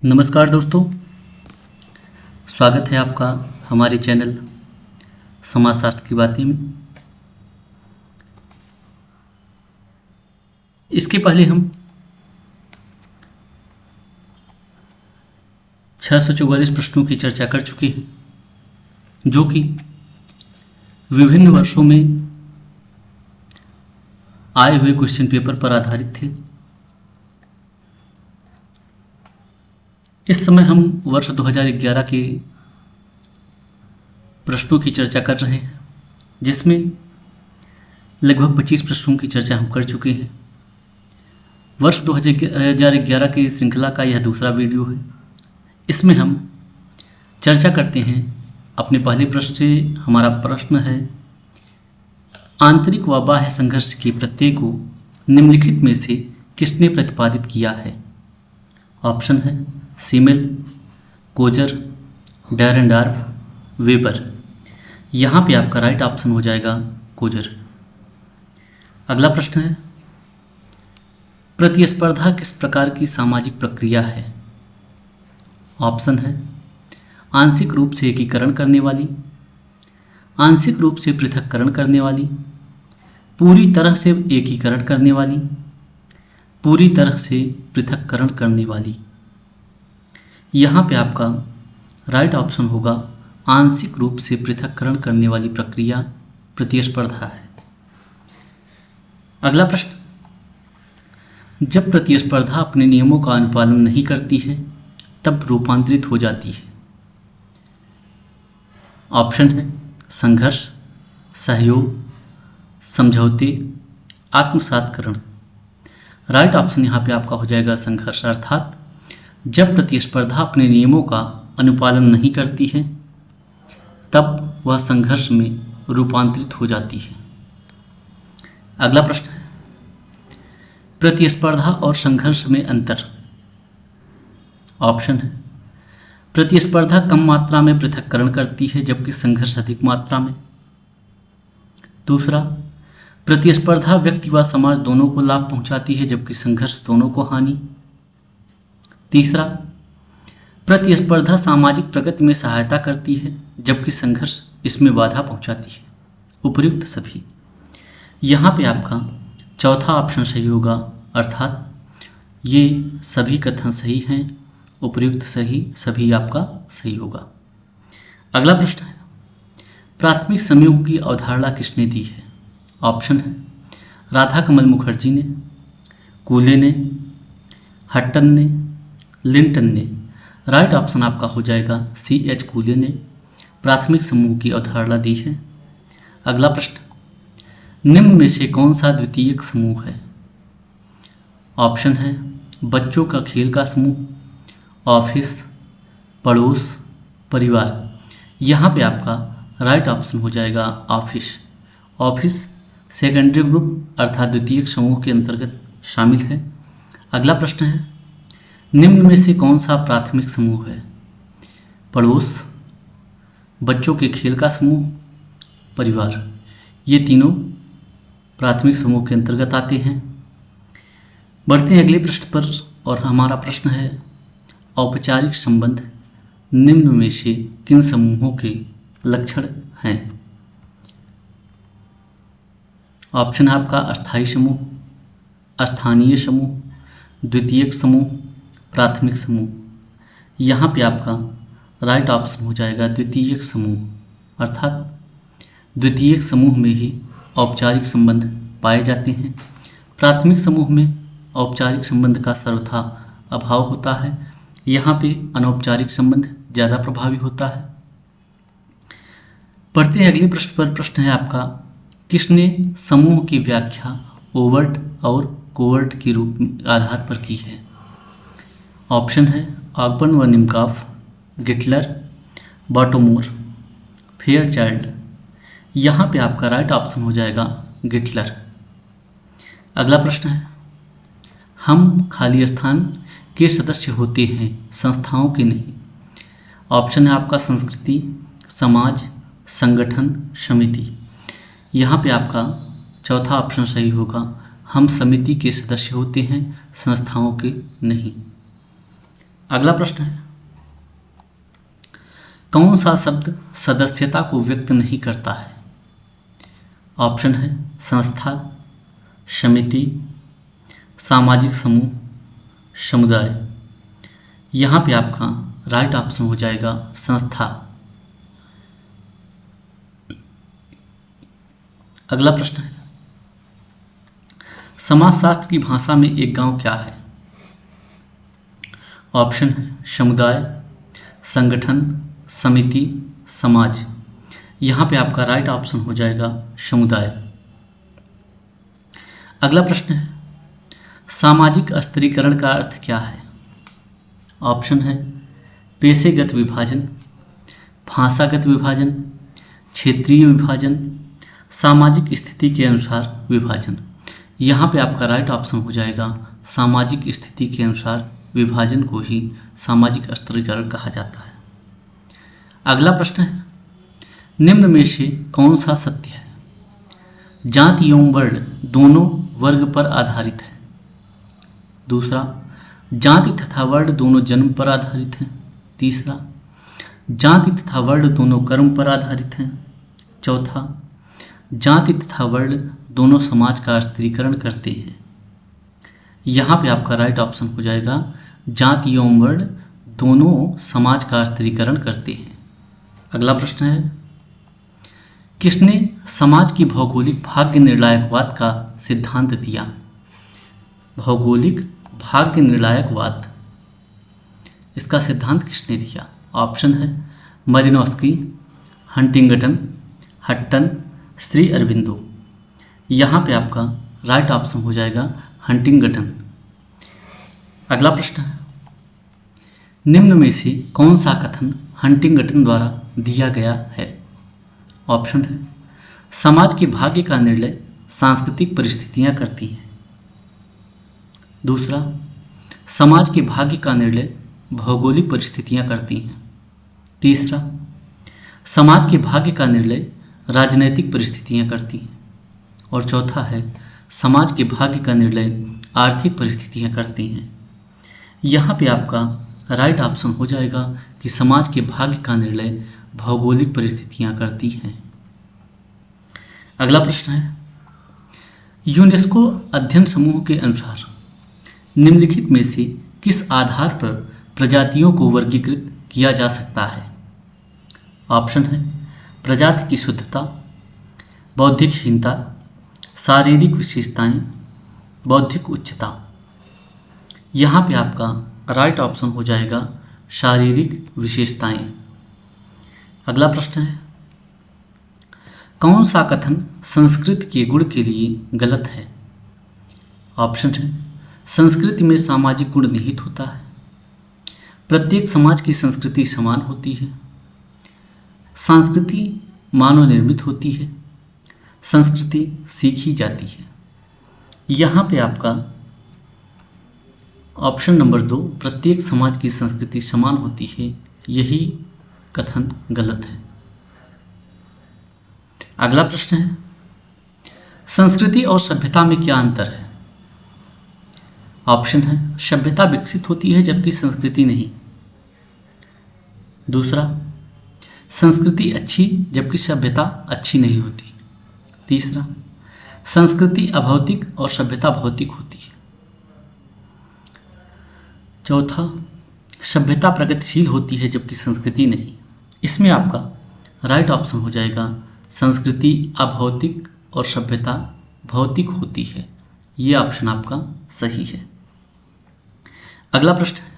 नमस्कार दोस्तों, स्वागत है आपका हमारे चैनल समाजशास्त्र की बातें में। इसके पहले हम 644 प्रश्नों की चर्चा कर चुके हैं, जो कि विभिन्न वर्षों में आए हुए क्वेश्चन पेपर पर आधारित थे। इस समय हम वर्ष 2011 के प्रश्नों की चर्चा कर रहे हैं, जिसमें लगभग 25 प्रश्नों की चर्चा हम कर चुके हैं। वर्ष 2011 की श्रृंखला का यह दूसरा वीडियो है। इसमें हम चर्चा करते हैं अपने पहले प्रश्न से। हमारा प्रश्न है, आंतरिक व बाह्य संघर्ष के प्रत्यय को निम्नलिखित में से किसने प्रतिपादित किया है? ऑप्शन है सीमेल, कोजर, डेरेनडार्फ, वेबर। यहाँ पे आपका राइट ऑप्शन हो जाएगा कोजर। अगला प्रश्न है, प्रतिस्पर्धा किस प्रकार की सामाजिक प्रक्रिया है? ऑप्शन है आंशिक रूप से एकीकरण करने वाली, आंशिक रूप से पृथक्करण करने वाली, पूरी तरह से एकीकरण करने वाली, पूरी तरह से पृथक्करण करने वाली। यहाँ पे आपका राइट ऑप्शन होगा आंशिक रूप से पृथक्करण करने वाली प्रक्रिया प्रतिस्पर्धा है। अगला प्रश्न, जब प्रतिस्पर्धा अपने नियमों का अनुपालन नहीं करती है तब रूपांतरित हो जाती है। ऑप्शन है संघर्ष, सहयोग, समझौते, आत्मसातकरण। राइट ऑप्शन यहाँ पे आपका हो जाएगा संघर्ष। अर्थात जब प्रतिस्पर्धा अपने नियमों का अनुपालन नहीं करती है तब वह संघर्ष में रूपांतरित हो जाती है। अगला प्रश्न है, प्रतिस्पर्धा और संघर्ष में अंतर। ऑप्शन है प्रतिस्पर्धा कम मात्रा में पृथक्करण करती है जबकि संघर्ष अधिक मात्रा में। दूसरा, प्रतिस्पर्धा व्यक्ति व समाज दोनों को लाभ पहुंचाती है जबकि संघर्ष दोनों को हानि। तीसरा, प्रतिस्पर्धा सामाजिक प्रगति में सहायता करती है जबकि संघर्ष इसमें बाधा पहुंचाती है। उपर्युक्त सभी। यहाँ पे आपका चौथा ऑप्शन सही होगा, अर्थात ये सभी कथन सही हैं। उपर्युक्त सही सभी आपका सही होगा। अगला प्रश्न है, प्राथमिक समूह की अवधारणा किसने दी है? ऑप्शन है राधा कमल मुखर्जी ने, कूले ने, हट्टन ने, लिंटन ने। राइट ऑप्शन आपका हो जाएगा C.H. कूले ने प्राथमिक समूह की अवधारणा दी है। अगला प्रश्न, निम्न में से कौन सा द्वितीयक समूह है? ऑप्शन है बच्चों का खेल का समूह, ऑफिस, पड़ोस, परिवार। यहाँ पे आपका राइट ऑप्शन हो जाएगा ऑफिस। ऑफिस सेकेंडरी ग्रुप अर्थात द्वितीयक समूह के अंतर्गत शामिल है। अगला प्रश्न है, निम्न में से कौन सा प्राथमिक समूह है? पड़ोस, बच्चों के खेल का समूह, परिवार। ये तीनों प्राथमिक समूह के अंतर्गत आते हैं। बढ़ते हैं अगले प्रश्न पर, और हमारा प्रश्न है, औपचारिक संबंध निम्न में से किन समूहों के लक्षण हैं? ऑप्शन है आपका अस्थायी समूह, स्थानीय समूह, द्वितीयक समूह, प्राथमिक समूह। यहाँ पे आपका राइट ऑप्शन हो जाएगा द्वितीयक समूह। अर्थात द्वितीयक समूह में ही औपचारिक संबंध पाए जाते हैं। प्राथमिक समूह में औपचारिक संबंध का सर्वथा अभाव होता है। यहाँ पे अनौपचारिक संबंध ज़्यादा प्रभावी होता है। पढ़ते हैं अगले प्रश्न पर। प्रश्न है आपका, किसने समूह की व्याख्या ओवर्ट और कोवर्ट के रूप आधार पर की है? ऑप्शन है ऑगबर्न व निमकॉफ, गिटलर, बाटोमोर, फेयरचाइल्ड। यहाँ पे आपका राइट ऑप्शन हो जाएगा गिटलर। अगला प्रश्न है, हम खाली स्थान के सदस्य होते हैं, संस्थाओं के नहीं। ऑप्शन है आपका संस्कृति, समाज, संगठन, समिति। यहाँ पे आपका चौथा ऑप्शन सही होगा, हम समिति के सदस्य होते हैं, संस्थाओं के नहीं। अगला प्रश्न है, कौन सा शब्द सदस्यता को व्यक्त नहीं करता है? ऑप्शन है संस्था, समिति, सामाजिक समूह, समुदाय। यहाँ पे आपका राइट ऑप्शन हो जाएगा संस्था। अगला प्रश्न है, समाजशास्त्र की भाषा में एक गांव क्या है? ऑप्शन है समुदाय, संगठन, समिति, समाज। यहाँ पे आपका राइट ऑप्शन हो जाएगा समुदाय। अगला प्रश्न है, सामाजिक स्तरीकरण का अर्थ क्या है? ऑप्शन है पेशेगत विभाजन, भाषागत विभाजन, क्षेत्रीय विभाजन, सामाजिक स्थिति के अनुसार विभाजन। यहाँ पे आपका राइट ऑप्शन हो जाएगा सामाजिक स्थिति के अनुसार विभाजन को ही सामाजिक स्तरीकरण कहा जाता है। अगला प्रश्न है, निम्न में से कौन सा सत्य है? जाति एवं वर्ण दोनों वर्ग पर आधारित है। दूसरा, जाति तथा वर्ण दोनों जन्म पर आधारित हैं। तीसरा, जाति तथा वर्ण दोनों कर्म पर आधारित हैं। चौथा, जाति तथा वर्ण दोनों समाज का स्त्रीकरण करते हैं। यहाँ पे आपका राइट ऑप्शन हो जाएगा जाति एवं वर्ण दोनों समाज का स्त्रीकरण करते हैं। अगला प्रश्न है, किसने समाज की भौगोलिक भाग्य निर्णायकवाद का सिद्धांत दिया? भौगोलिक भाग्य निर्णायकवाद, इसका सिद्धांत किसने दिया? ऑप्शन है Malinowski, Huntington, Hutton, Shri Aurobindo. यहाँ पे आपका राइट ऑप्शन हो जाएगा हंटिंगटन। अगला प्रश्न है, निम्न में से कौन सा कथन हंटिंगटन द्वारा दिया गया है? ऑप्शन है समाज के भाग्य का निर्णय सांस्कृतिक परिस्थितियां करती हैं। दूसरा, समाज के भाग्य का निर्णय भौगोलिक परिस्थितियां करती हैं। तीसरा, समाज के भाग्य का निर्णय राजनैतिक परिस्थितियां करती हैं। और चौथा है समाज के भाग्य का निर्णय आर्थिक परिस्थितियां करती हैं। यहाँ पे आपका राइट ऑप्शन हो जाएगा कि समाज के भाग्य का निर्णय भौगोलिक परिस्थितियां करती हैं। अगला प्रश्न है, यूनेस्को अध्ययन समूह के अनुसार निम्नलिखित में से किस आधार पर प्रजातियों को वर्गीकृत किया जा सकता है? ऑप्शन है प्रजाति की शुद्धता, बौद्धिक हीनता, शारीरिक विशेषताएं, बौद्धिक उच्चता। यहाँ पे आपका राइट ऑप्शन हो जाएगा शारीरिक विशेषताएं। अगला प्रश्न है, कौन सा कथन संस्कृत के गुण के लिए गलत है? ऑप्शन है संस्कृति में सामाजिक गुण निहित होता है, प्रत्येक समाज की संस्कृति समान होती है, संस्कृति मानव निर्मित होती है, संस्कृति सीखी जाती है। यहाँ पे आपका ऑप्शन नंबर 2 प्रत्येक समाज की संस्कृति समान होती है, यही कथन गलत है। अगला प्रश्न है, संस्कृति और सभ्यता में क्या अंतर है? ऑप्शन है सभ्यता विकसित होती है जबकि संस्कृति नहीं। दूसरा, संस्कृति अच्छी जबकि सभ्यता अच्छी नहीं होती। तीसरा, संस्कृति अभौतिक और सभ्यता भौतिक होती है। चौथा, सभ्यता प्रगतिशील होती है जबकि संस्कृति नहीं। इसमें आपका राइट ऑप्शन हो जाएगा संस्कृति अभौतिक और सभ्यता भौतिक होती है, ये ऑप्शन आपका सही है। अगला प्रश्न है,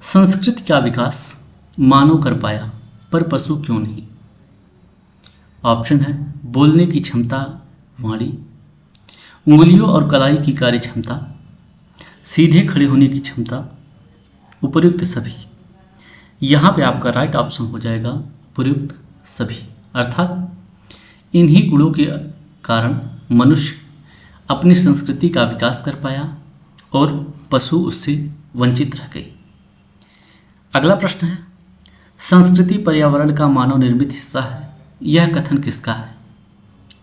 संस्कृति का विकास मानव कर पाया पर पशु क्यों नहीं? ऑप्शन है बोलने की क्षमता, वाणी, उंगलियों और कलाई की कार्य क्षमता, सीधे खड़े होने की क्षमता, उपयुक्त सभी। यहाँ पे आपका राइट ऑप्शन हो जाएगा उपयुक्त सभी, अर्थात इन्हीं गुणों के कारण मनुष्य अपनी संस्कृति का विकास कर पाया और पशु उससे वंचित रह गए। अगला प्रश्न है, संस्कृति पर्यावरण का मानव निर्मित हिस्सा है, यह कथन किसका है?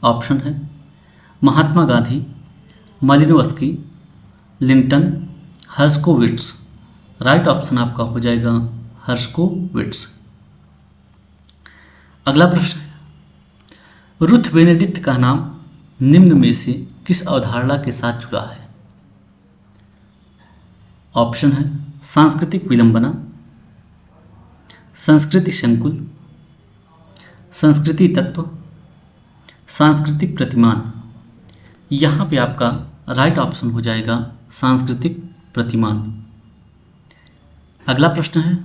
ऑप्शन है Mahatma Gandhi, Malinowski, Linton, Herskovits, right option आपका हो जाएगा हर्शकोविट्ज। अगला प्रश्न है, रुथ बेनेडिक्ट का नाम निम्न में से किस अवधारणा के साथ जुड़ा है? ऑप्शन है सांस्कृतिक विडंबना, संस्कृति संकुल, संस्कृति तत्व, सांस्कृतिक प्रतिमान। यहाँ पे आपका राइट ऑप्शन हो जाएगा सांस्कृतिक प्रतिमान। अगला प्रश्न है,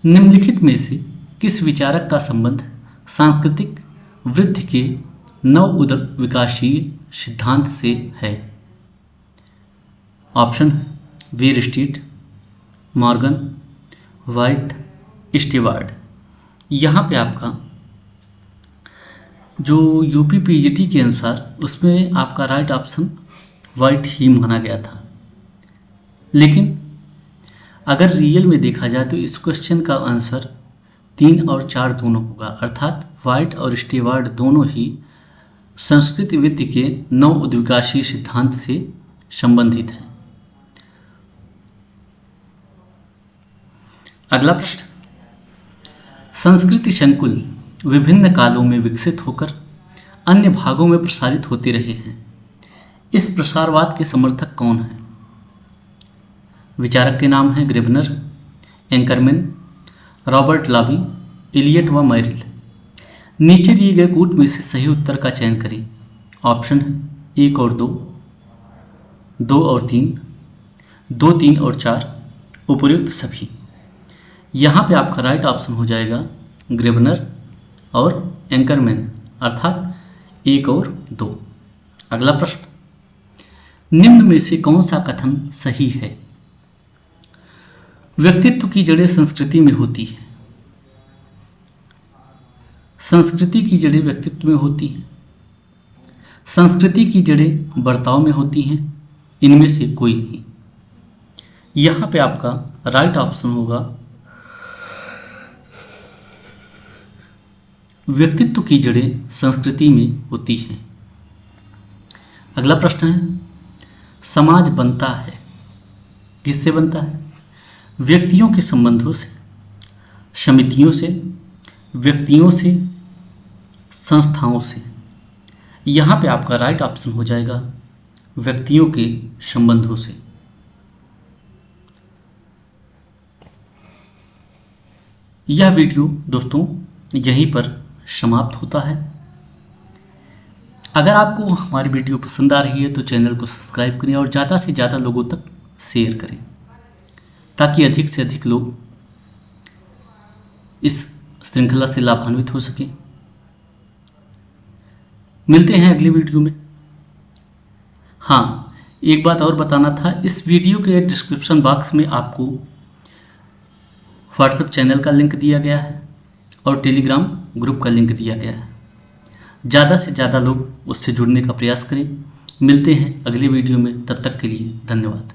निम्नलिखित में से किस विचारक का संबंध सांस्कृतिक वृद्धि के नव उदक विकासशील सिद्धांत से है? ऑप्शन है वीर स्ट्रीट, मॉर्गन, वाइट, स्टीवार्ड। यहाँ पे आपका जो यूपी पीजीटी के अनुसार उसमें आपका राइट ऑप्शन वाइट ही माना गया था, लेकिन अगर रियल में देखा जाए तो इस क्वेश्चन का आंसर 3 और 4 दोनों होगा, अर्थात वाइट और स्टीवार्ड दोनों ही संस्कृति विधि के नव उद्विकाशीय सिद्धांत से संबंधित हैं। अगला प्रश्न, संस्कृति संकुल विभिन्न कालों में विकसित होकर अन्य भागों में प्रसारित होते रहे हैं। इस प्रसारवाद के समर्थक कौन हैं? विचारक के नाम हैं ग्रेबनर, एंकरमैन, रॉबर्ट लाबी, इलियट व मैरिल। नीचे दिए गए कूट में से सही उत्तर का चयन करें। ऑप्शन है 1 और 2, 2 और 3, 2, 3 और 4, उपर्युक्त सभी। यहाँ पे आपका राइट ऑप्शन हो जाएगा ग्रेबनर और एंकरमैन, अर्थात 1 और 2। अगला प्रश्न, निम्न में से कौन सा कथन सही है? व्यक्तित्व की जड़ें संस्कृति में होती हैं। संस्कृति की जड़ें व्यक्तित्व में होती हैं। संस्कृति की जड़ें बर्ताव में होती हैं। इनमें से कोई नहीं। यहाँ पे आपका राइट ऑप्शन होगा व्यक्तित्व की जड़ें संस्कृति में होती हैं। अगला प्रश्न है, समाज बनता है किससे बनता है? व्यक्तियों के संबंधों से, समितियों से, व्यक्तियों से, संस्थाओं से। यहाँ पे आपका राइट ऑप्शन हो जाएगा व्यक्तियों के संबंधों से। यह वीडियो दोस्तों यहीं पर समाप्त होता है। अगर आपको हमारी वीडियो पसंद आ रही है तो चैनल को सब्सक्राइब करें और ज़्यादा से ज़्यादा लोगों तक शेयर करें, ताकि अधिक से अधिक लोग इस श्रृंखला से लाभान्वित हो सकें। मिलते हैं अगली वीडियो में। हाँ, एक बात और बताना था, इस वीडियो के डिस्क्रिप्शन बॉक्स में आपको व्हाट्सएप चैनल का लिंक दिया गया है और टेलीग्राम ग्रुप का लिंक दिया गया है। ज़्यादा से ज़्यादा लोग उससे जुड़ने का प्रयास करें। मिलते हैं अगली वीडियो में, तब तक के लिए धन्यवाद।